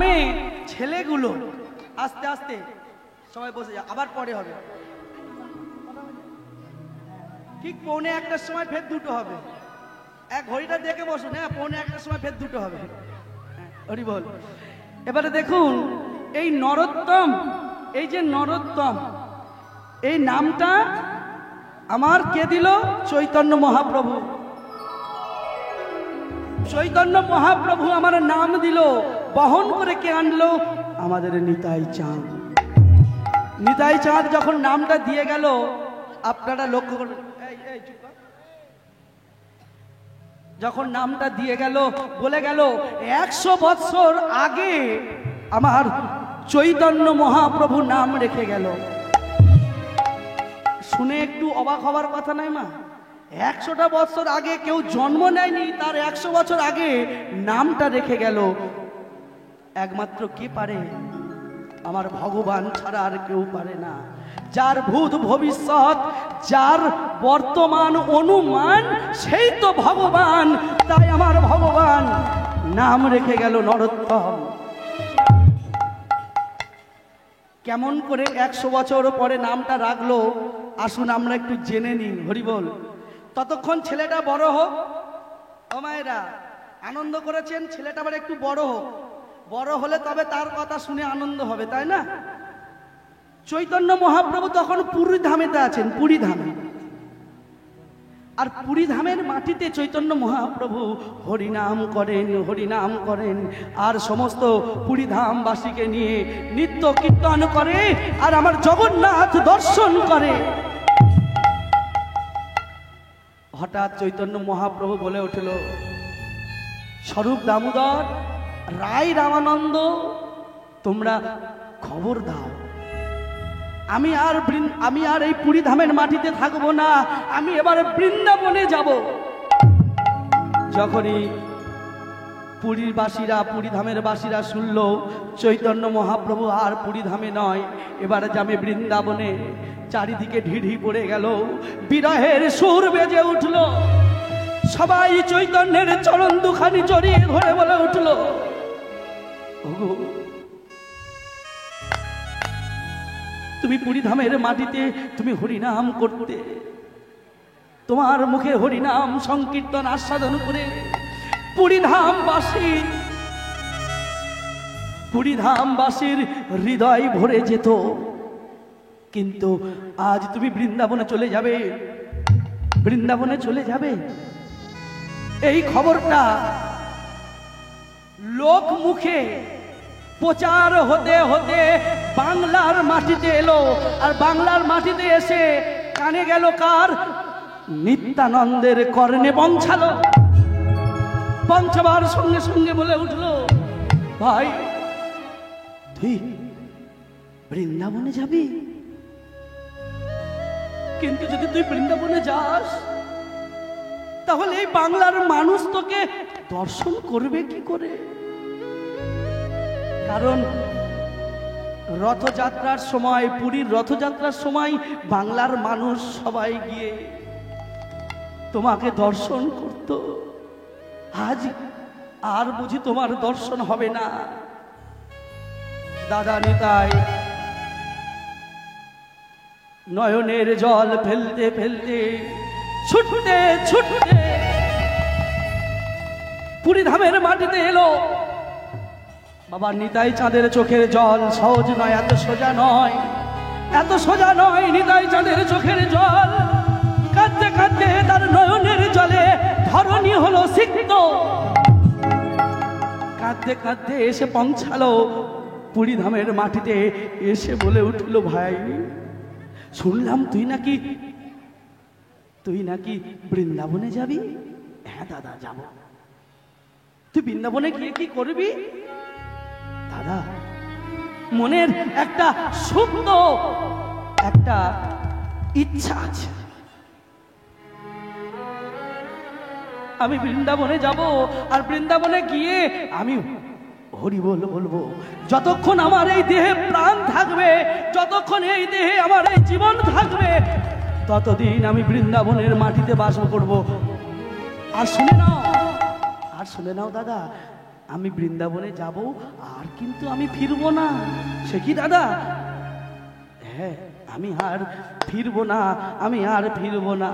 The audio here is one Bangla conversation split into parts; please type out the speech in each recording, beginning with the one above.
গ্রামে ছেলেগুলো আস্তে আস্তে সবাই বসে যায়, আবার পরে হবে, ঠিক 1:45-র সময় ফের দুটো হবে। এক ঘড়িটা দেখে বসুন, হ্যাঁ 1:45-র সময় ফের দুটো হবে। হরি বল। এবারে দেখুন এই নরোত্তম, এই যে নরোত্তম এই নামটা আমার কে দিল? চৈতন্য মহাপ্রভু। চৈতন্য মহাপ্রভু আমার নাম দিল, বহন করে কে আনলো? আমাদের নিতাই চাঁদ। নিতাই চাঁদ যখন নামটা দিয়ে গেল, আপনারা লক্ষ্য করুন, যখন নামটা দিয়ে গেল বলে গেল 100 বৎসর আগে আমার চৈতন্য মহাপ্রভু নাম রেখে গেল। শুনে একটু অবাক হবার কথা নাই মা? 100টা বছর আগে কেউ জন্ম নেয়নি, তার 100 বছর আগে নামটা রেখে গেল। একমাত্র কে পারে? আমার ভগবান ছাড়া আর কেউ পারে না। যার ভূত ভবিষ্যৎ, যার বর্তমান অনুমান, সেই তো ভগবান। তাই আমার ভগবান নাম রেখে গেল নরোত্তম। কেমন করে 100 বছর পরে নামটা রাখলো আসুন আমরা একটু জেনে নিই। হরিবল। ততক্ষণ ছেলেটা বড় হোক। ও মায়েরা, আনন্দ করেছেন, ছেলেটা আবার একটু বড় হোক। বড় হলে তবে তার কথা শুনে আনন্দ হবে, তাই না? চৈতন্য মহাপ্রভু তখন পুরী ধামেতে আছেন, পুরী ধামে। আর পুরী ধামের মাটিতে চৈতন্য মহাপ্রভু হরিনাম করেন, হরিনাম করেন। আর সমস্ত পুরী ধামবাসীকে নিয়ে নিত্য কীর্তন করে, আর আমার জগন্নাথ দর্শন করে। হঠাৎ চৈতন্য মহাপ্রভু বলে উঠল, স্বরূপ দামোদর, রায় রামানন্দ, তোমরা খবর দাও, আমি আর এই পুরী ধামের মাটিতে থাকবো না, আমি এবারে বৃন্দাবনে যাব। যখনই পুরীর বাসীরা, পুরী ধামের বাসীরা শুনল চৈতন্য মহাপ্রভু আর পুরী ধামে নয়, এবারে যাবে বৃন্দাবনে, চারিদিকে ঢিঢি পড়ে গেল, বিরহের সুর বেজে উঠল। সবাই চৈতন্যের চরণ দুখানি জড়িয়ে ধরে বলে উঠল, ওগো তুমি পুরী ধামের মাটিতে তুমি হরিনাম করতে, তোমার মুখে হরিনাম সংকীর্তন আস্বাদন করে পুরী ধামবাসীর হৃদয় ভরে যেত। কিন্তু আজ তুমি বৃন্দাবনে চলে যাবে, বৃন্দাবনে চলে যাবে, এই খবরটা লোক মুখে প্রচার হতে হতে বাংলার মাটিতে এলো। আর বাংলার মাটিতে এসে কানে গেল কার? নিত্যানন্দের কর্ণে পৌঁছালো। পৌঁছাবার সঙ্গে সঙ্গে বলে উঠলো, ভাই তুই বৃন্দাবনে যাবি? কিন্তু যদি তুই বৃন্দাবনে যাস তাহলে এই বাংলার মানুষ তোকে দর্শন করবে কি করে? কারণ রথযাত্রার সময়, পুরীর রথযাত্রার সময় বাংলার মানুষ সবাই গিয়ে তোমাকে দর্শন করত। আজ আর বুঝি তোমার দর্শন হবে না? দাদা নিতাই নয়নের জল ফেলতে ফেলতে ছুটতে ছুটতে পুরী ধামের মাটিতে এলো। বাবা নিতাই চাঁদের চোখের জল সহজ নয়, এত সোজা নয়, এত সোজা নয়। নিতাই চাঁদের চোখের জল কাঁদতে কাঁদতে তার নয়নের জলে ধরণী হলো সিক্ত। কাঁদতে কাঁদতে এসে পৌঁছালো পুরী ধামের মাটিতে। এসে বলে উঠলো, ভাই শুনলাম তুই নাকি বৃন্দাবনে যাবি? হ্যাঁ দাদা যাব। তুই বৃন্দাবনে গিয়ে কি করবি? দাদা মনের একটা সুপ্ত একটা ইচ্ছা আছে, আমি বৃন্দাবনে যাব। আর বৃন্দাবনে গিয়ে আমি হরি বলবো। যতক্ষণ আমার এই দেহে প্রাণ থাকবে, যতক্ষণ এই দেহে আমার এই জীবন থাকবে, ততদিন আমি বৃন্দাবনের মাটিতে বাস করব। আর শুনে নাও দাদা, আমি বৃন্দাবনে যাব, আর কিন্তু আমি ফিরবো না। সে কি দাদা? হ্যাঁ, আমি আর ফিরবো না, আমি আর ফিরবো না।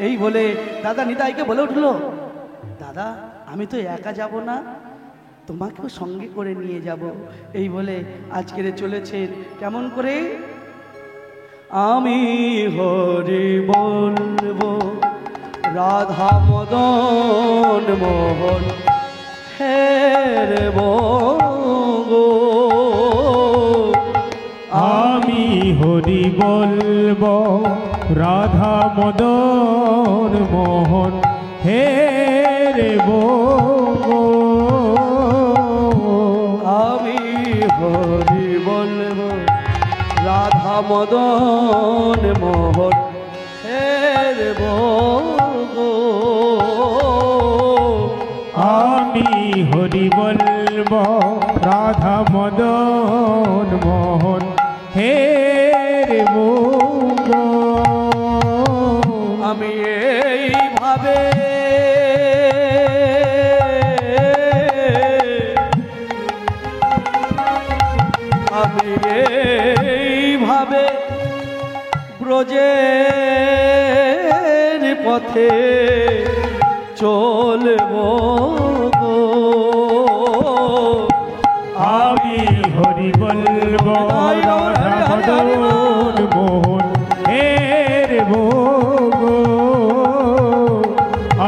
এই বলে দাদা নিতাইকে বলে উঠলো, দাদা আমি তো একা যাব না, তোমাকেও সঙ্গে করে নিয়ে যাব। এই বলে আজকের চলেছেন কেমন করে, আমি হরি বলবো রাধা মদন মোহন হেরে বগো, আমি হরি বলবো রাধা মদন মোহন হে রে বগো, আমি হরি বলবো রাধা মদন মোহন হেরে বগো, আমি হরি বলবো রাধা মদন মোহন হে রে বগো, আমি এইভাবে আমি এইভাবে ব্রজের পথে চলবো গো, আমি হরি বলবো রাধা মদন মোহন হে রে বগো,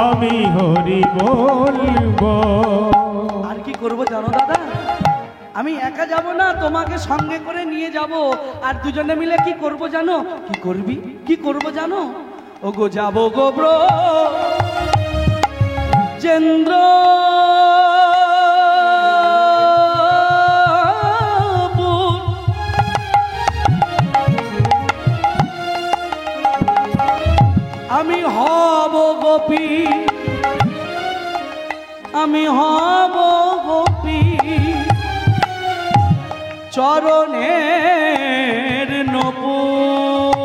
আমি হরি বলবো। আর কি করব জানো দাদা, আমি একা যাব না, তোমাকে সঙ্গে করে নিয়ে যাব। আর দুজনে মিলে কি করব জানো? কি করবি? কি করব জানো? ও গো যাবো গো ব্রজেন্দ্র আমি হব গোপী, আমি হব গোপী চরণের নপুর,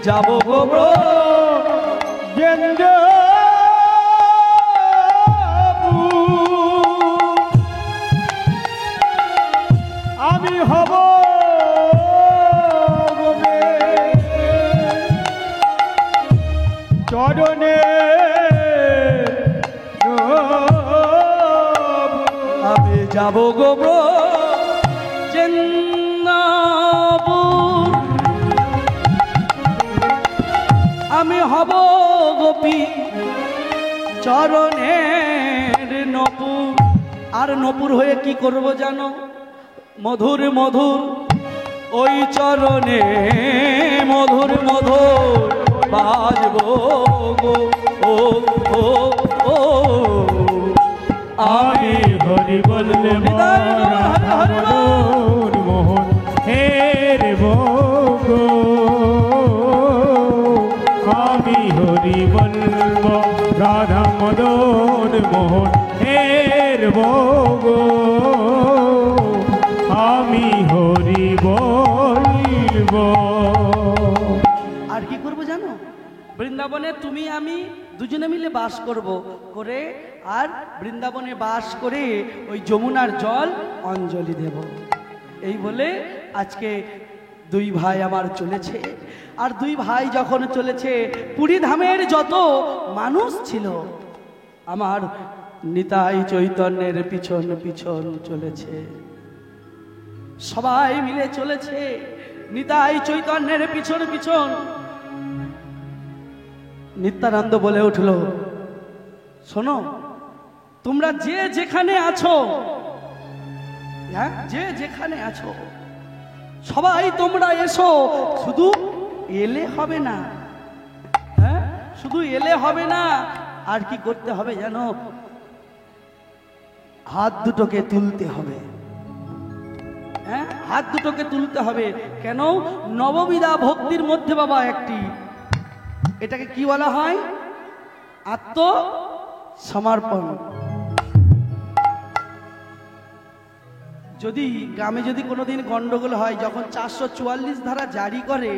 যাব গো ব্রজেন্দ্র আমি হব চরণে, আমি যাব গো ব্রজেন্দ্রপুর, আমি হব গোপী চরণের নপুর। আর নপুর হয়ে কি করব জানো? মধুর মধুর ওই চরণে মধুর মধুর বাজবো গো, ও ও ও আমি হরি বলবো রাধা মদন মোহন হে রে বগো, আমি হরি বলবো রাধা মদন মোহন হে রে বগো, আমি হরি বলবো। আর কি করব জানো? বৃন্দাবনে তুমি আমি দুজনে মিলে বাস করব, করে আর বৃন্দাবনে বাস করে ওই যমুনার জল অঞ্জলি দেব। এই বলে আজকে দুই ভাই আমার চলেছে। আর দুই ভাই যখন চলেছে, পুরী ধামের যত মানুষ ছিল আমার নিতাই চৈতন্যের পিছন পিছন চলেছে, সবাই মিলে চলেছে নিতাই চৈতন্যের পিছন পিছন। নিত্যানন্দ বলে উঠল, শোনো তোমরা যে যেখানে আছো, হ্যাঁ যে যেখানে আছো সবাই তোমরা এসো, শুধু এলে হবে না, হ্যাঁ শুধু এলে হবে না, আর কি করতে হবে জানো? হাত দুটোকে তুলতে হবে, হ্যাঁ হাত দুটোকে তুলতে হবে। কেন? নববিধা ভক্তির মধ্যে বাবা একটি, এটাকে কি বলা হয়? আত্মসমর্পণ। যদি গ্রামে যদি কোনোদিন গন্ডগোল হয়, যখন 444 ধারা জারি করে,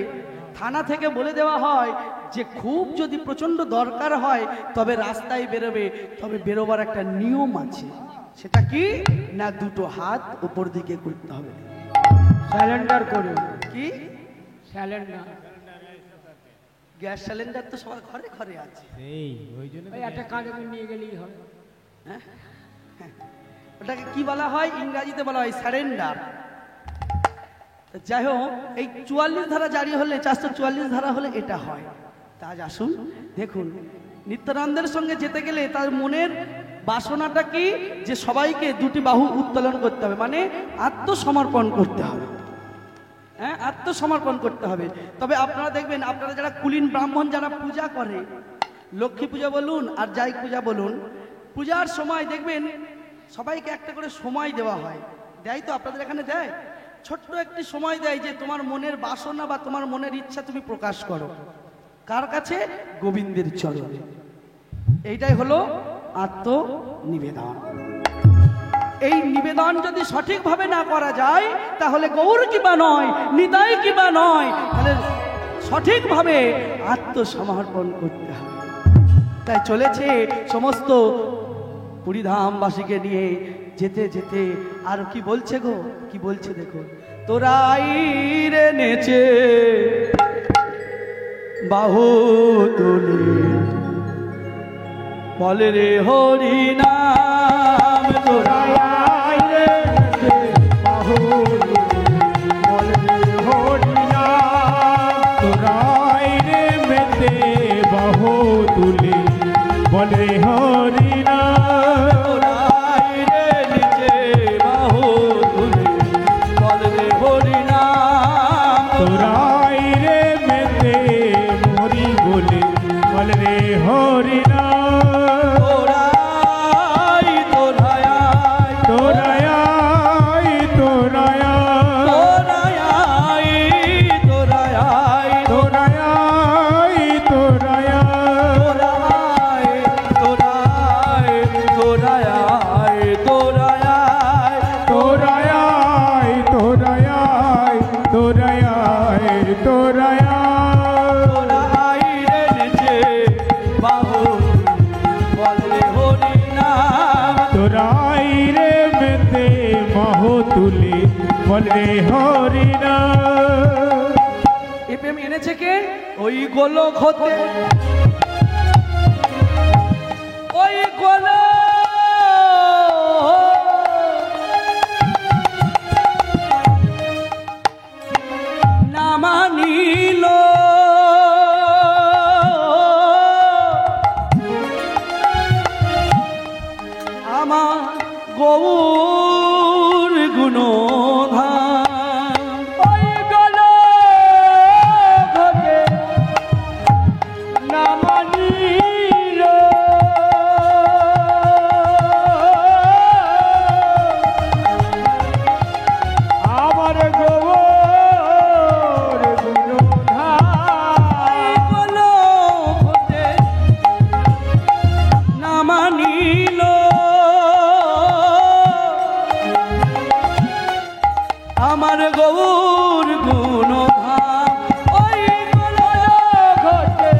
থানা থেকে বলে দেওয়া হয় যে খুব যদি প্রচন্ড দরকার হয় তবে রাস্তায় বেরোবে, তবে বেরোবার একটা নিয়ম আছে। সেটা কি না, দুটো হাত উপর দিকে করতে হবে। স্যালেন্ডার করে কি স্যালেন্ডার, গ্যাস সিলিন্ডার তো সবার ঘরে ঘরে আছে। এই ওই জন্য ওই একটা কাঁধে করে নিয়ে গেলেই হয়। হ্যাঁ? ওটাকে কি বলা হয়, ইংরাজিতে বলা হয় সারেন্ডার। যাই হোক, এই 44 ধারা জারি হলে, 444 ধারা হলে এটা হয়। তা আজ আসুন দেখুন, নিত্যানন্দের সঙ্গে যেতে গেলে তার মনের বাসনাটা কি, যে সবাইকে দুটি বাহু উত্তোলন করতে হবে, মানে আত্মসমর্পণ করতে হবে। হ্যাঁ, আত্মসমর্পণ করতে হবে। তবে আপনারা দেখবেন, আপনারা যারা কুলীন ব্রাহ্মণ যারা পূজা করে, লক্ষ্মী পূজা বলুন আর যাই পূজা বলুন, পূজার সময় দেখবেন সবাইকে একটা করে সময় দেওয়া হয়। দেয় তো, আপনাদের এখানে দেয়, ছোট্ট একটি সময় দেয় যে তোমার মনের বাসনা বা তোমার মনের ইচ্ছা তুমি প্রকাশ করো। কার কাছে? গোবিন্দের চরণে। এইটাই হলো আত্মনিবেদন। এই নিবেদন যদি সঠিকভাবে না করা যায় তাহলে গৌর কিবা নয়, নিতাই কিবা নয়, তাহলে সঠিকভাবে আত্মসমর্পণ করতে হবে। তাই চলেছে সমস্ত পুরীধামবাসীকে নিয়ে যেতে যেতে আর কি বলছে গো, কি বলছে দেখো, তোরাই রে নেচে বাহু তুলে বলে রে হরি নাম, তোরাই রে নেচে বাহু বলে হরি নাম, তোরাই রে মেতে বাহু তুলে বলে হরি নাম, তোরাই রে নিচে বাহু তুলে বলে রে হরি নাম, তোরাই রে মেতে মরি বলে বলে হরি নাম, তোরাই তোরাই তোরাই তোরাই তোরাই তোরাই তোরাই তোরাই তোরাই রে মেতে বাহু তুলে বলে হরি নাম। এ প্রেম এনেছে কে? ওই গোলক হতে, ওই গোলক না মানিল আমার গৌর গুণধাম, ওই গোলক হতে না মানিল আমার গৌর গুণধাম, গোলক হতে না মানিল আমার গৌর গুণধাম, ওই গোলক হতে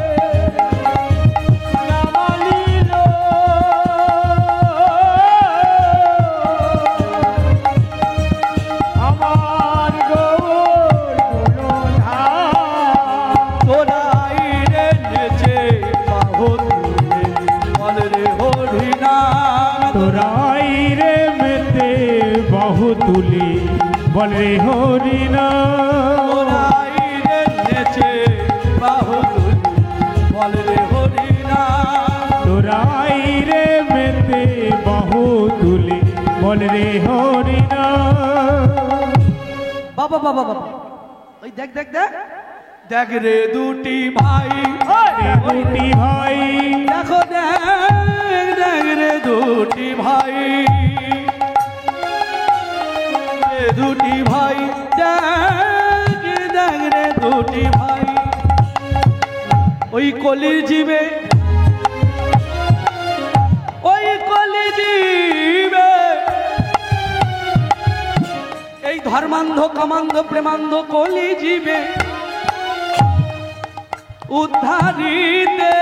না মানিল আমার গৌর গুণধাম, তোরাই রে নেচে বাহু তুলে বল রে হরি নাম, তোরাই রে মেতে বাহু তুলে বলে হরি নাম, তোরাই রে নেচে বাহু তুলে বল রে হরি নাম, তোরাই রে মেতে বাহু তুলে বলে হরি নাম। বাবা বাবা বাবা, ওই দেখ দেখ দেখ দেখ রে দুটি ভাই, দুটি ভাই দেখো দেখ দেখ রে দুটি ভাই, দুটি ভাই দেখ দেখ রে দুটি ভাই, ওই কলির জীবে, ওই কলি জীবে এই ধর্মান্ধ কামান্ধ প্রেমান্ধ কলি জীবে উদ্ধারিতে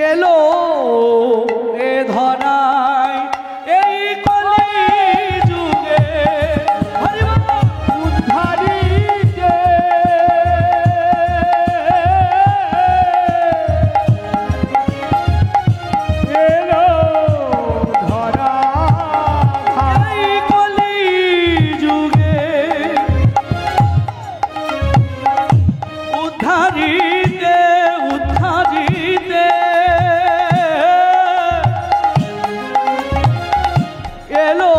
এলো এ ধরায় এই কলি যুগে হরি বল। উদ্ধারিতে এলো ধরা এই কলি যুগে উদ্ধারিতে উদ্ধারিতে এলো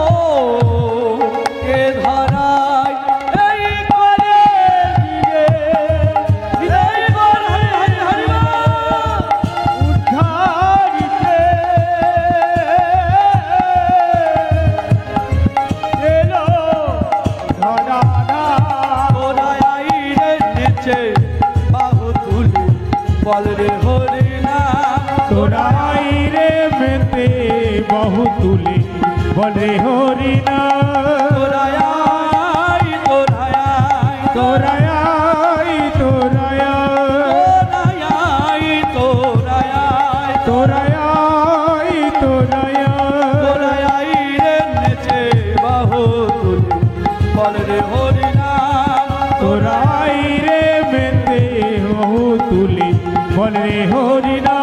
এ ধরায় এই কলি যুগে এই বল হরি হরি হরি বল। উদ্ধারিতে এলো ধরা তোরা আইরে নেচে বাহু তুলে বল রে হরি নাম। তোরাই রে মেতে বহু তুলে বলে হরি না তোরা আই তোরা আই তোরাই তোরাই তোরা আই তোরা আই তোরাই তোরাই তোরা আইরে নেচে বাহু তুলে বল রে হরি নাম। তোরাই রে মেতে বহু তুলে বলে হরি না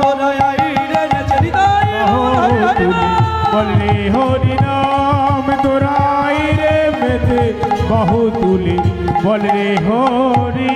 তোরা আইরে নেচে হৃদয় হরি হরি তুলে বলে হরি নাম তোরাই রে মেতে বহু তুলে বলে হরি